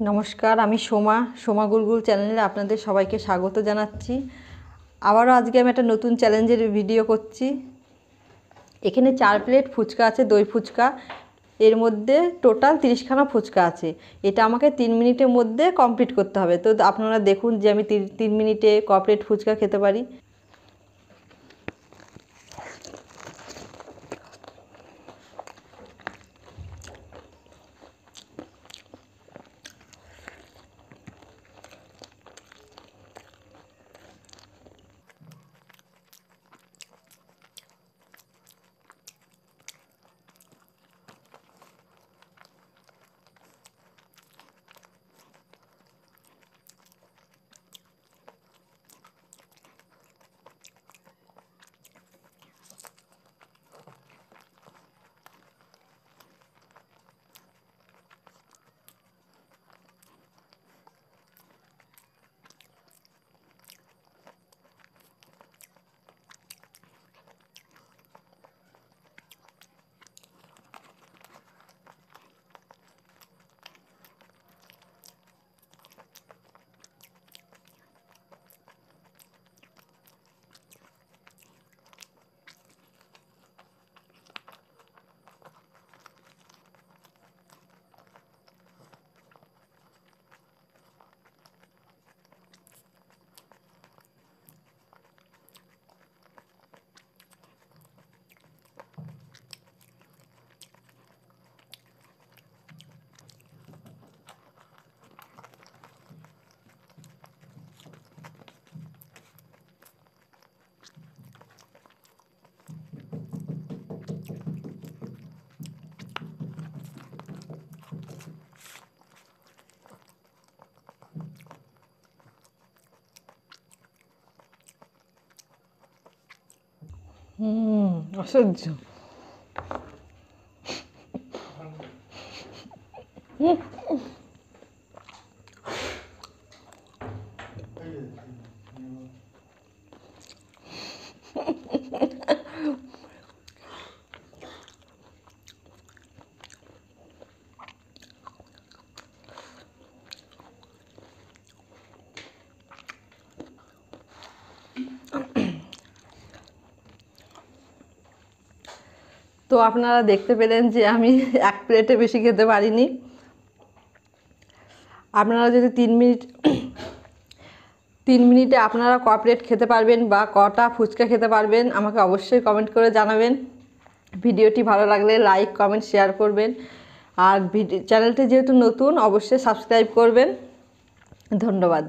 নমস্কার, আমি সোমা গুলগুল চ্যানেলে আপনাদের সবাইকে স্বাগত জানাচ্ছি। আবারও আজকে আমি একটা নতুন চ্যালেঞ্জের ভিডিও করছি। এখানে 4 প্লেট ফুচকা আছে, দই ফুচকা। এর মধ্যে টোটাল 30খানা ফুচকা আছে। এটা আমাকে 3 মিনিটের মধ্যে কমপ্লিট করতে হবে। তো আপনারা দেখুন যে আমি 3 মিনিটে ক প্লেট ফুচকা খেতে পারি। অসহ্য। তো আপনারা দেখতে পেলেন যে আমি 1 প্লেটে বেশি খেতে পারিনি। আপনারা যদি 3 মিনিটে আপনারা ক প্লেট খেতে পারবেন বা কটা ফুচকা খেতে পারবেন আমাকে অবশ্যই কমেন্ট করে জানাবেন। ভিডিওটি ভালো লাগলে লাইক, কমেন্ট, শেয়ার করবেন। আর চ্যানেলটি যেহেতু নতুন, অবশ্যই সাবস্ক্রাইব করবেন। ধন্যবাদ।